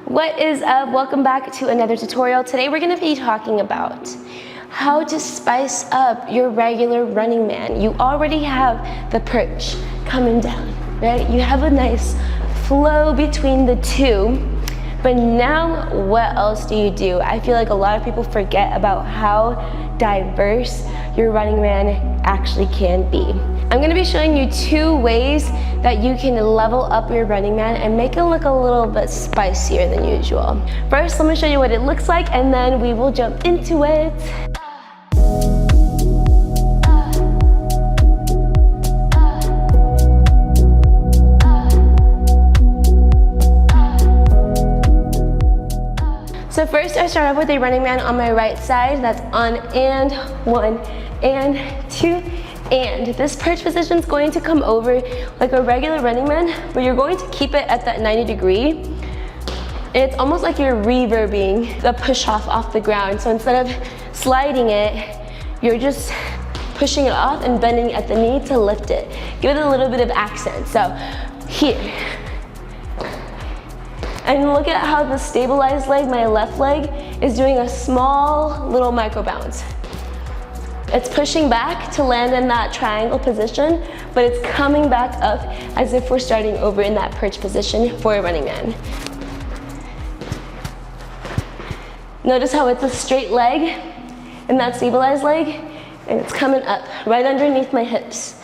What is up? Welcome back to another tutorial. Today we're going to be talking about how to spice up your regular Running Man. You already have the perch coming down, right? You have a nice flow between the two, but now what else do you do? I feel like a lot of people forget about how diverse your Running Man actually can be. I'm going to be showing you 2 ways that you can level up your Running Man and make it look a little bit spicier than usual. First, let me show you what it looks like and then we will jump into it. So first I start off with a Running Man on my right side. That's on and 1 and 2 and. This perch position is going to come over like a regular Running Man, but you're going to keep it at that 90 degree. And it's almost like you're reverbing the push off the ground. So instead of sliding it, you're just pushing it off and bending at the knee to lift it. Give it a little bit of accent. So here. And look at how the stabilized leg, my left leg, is doing a small little micro bounce. It's pushing back to land in that triangle position, but it's coming back up as if we're starting over in that perch position for a Running Man. Notice how it's a straight leg and that stabilized leg, and it's coming up right underneath my hips.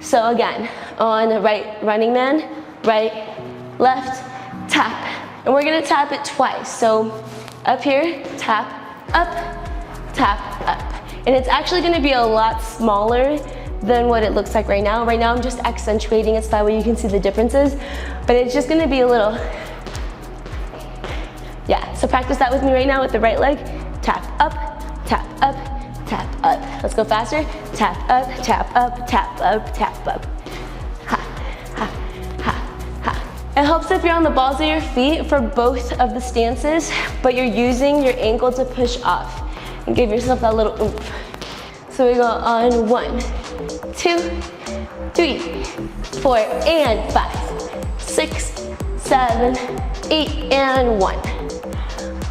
So again, on the right Running Man, right, left, tap. And we're gonna tap it twice. So up here, tap, up, tap, up. And it's actually gonna be a lot smaller than what it looks like right now. Right now I'm just accentuating it so that way you can see the differences, but it's just gonna be a little, yeah. So practice that with me right now with the right leg. Tap up, tap up, tap up. Let's go faster. Tap up, tap up, tap up, tap up. It helps if you're on the balls of your feet for both of the stances, but you're using your ankle to push off and give yourself that little oomph. So we go on 1, 2, 3, 4, and 5, 6, 7, 8, and 1.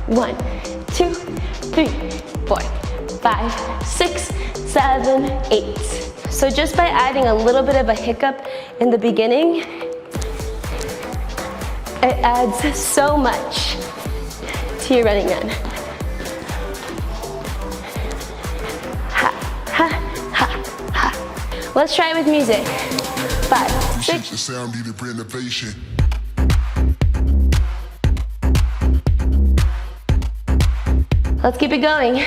1, 2, 3, 4, 5, 6, 7, 8. So just by adding a little bit of a hiccup in the beginning, it adds so much to your Running Man. Ha, ha, ha, ha. Let's try it with music. 5, 6. The sound needed renovation. Let's keep it going.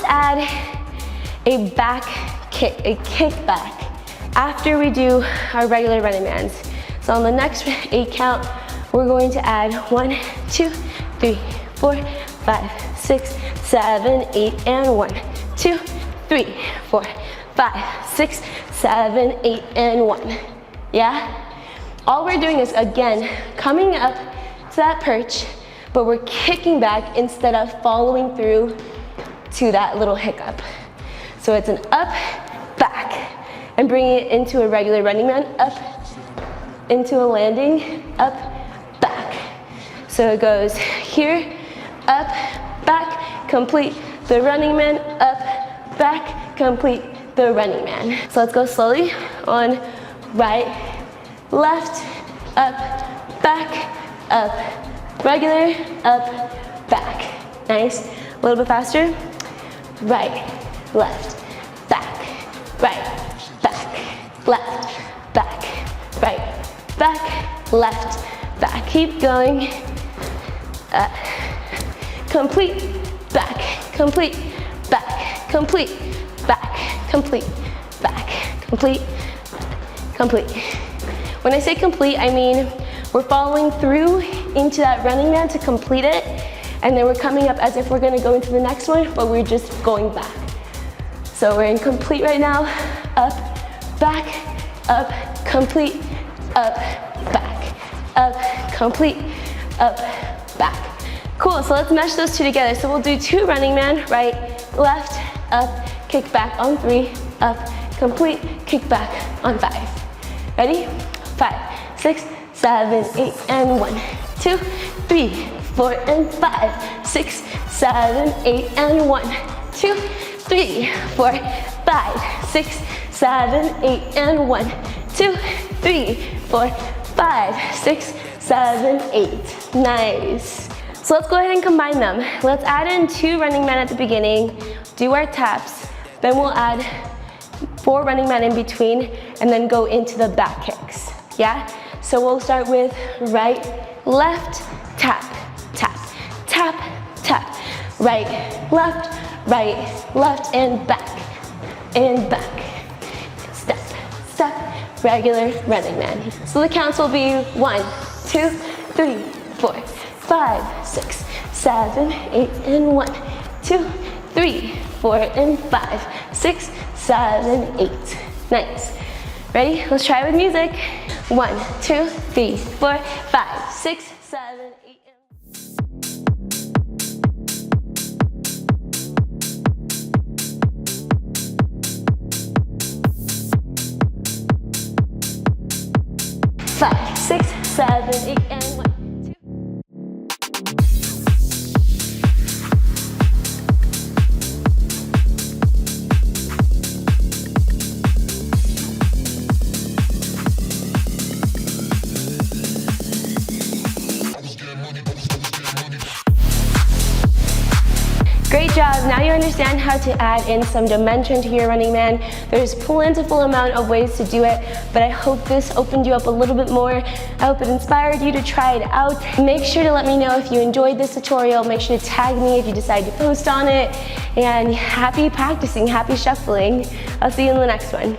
Add a back kick, a kick back after we do our regular Running Mans. So on the next 8 count, we're going to add 1, 2, 3, 4, 5, 6, 7, 8, and 1, 2, 3, 4, 5, 6, 7, 8, and 1. Yeah? All we're doing is, again, coming up to that perch, but we're kicking back instead of following through to that little hiccup. So it's an up, back, and bringing it into a regular Running Man, up, into a landing, up, back. So it goes here, up, back, complete the Running Man, up, back, complete the Running Man. So let's go slowly on right, left, up, back, up, regular, up, back. Nice. A little bit faster. Right, left, back, right, back, left, back, right, back, left, back. Keep going. Complete, back, complete, back, complete, back, complete, back, complete, complete. When I say complete, I mean we're following through into that running man to complete it, and then we're coming up as if we're gonna go into the next one, but we're just going back. So we're in complete right now. Up, back, up, complete, up, back, up, complete, up, back. Cool, so let's mesh those two together. So we'll do 2 running man, right, left, up, kick back on 3, up, complete, kick back on 5. Ready? 5, 6, 7, 8, and 1, 2, 3, 4, and 5, 6, 7, 8, and 1, 2, 3, 4, 5, 6, 7, 8, and 1, 2, 3, 4, 5, 6, 7, 8. Nice. So let's go ahead and combine them. Let's add in 2 running men at the beginning, do our taps, then we'll add 4 running men in between, and then go into the back kicks, yeah? So we'll start with right, left, tap, tap, tap, tap, right, left, and back, step, step, regular running man. So the counts will be 1, 2, 3, 4, 5, 6, 7, 8, and 1, 2, 3, 4, and 5, 6, 7, 8. Nice. Ready? Let's try it with music. 1, 2, 3, 4, 5, 6, 7, 8. 5, 6, 7, 8, and 1, 2. Great job. Now you understand how to add in some dimension to your running man. There's plentiful amount of ways to do it, but I hope this opened you up a little bit more. I hope it inspired you to try it out. Make sure to let me know if you enjoyed this tutorial. Make sure to tag me if you decide to post on it. And happy practicing, happy shuffling. I'll see you in the next one.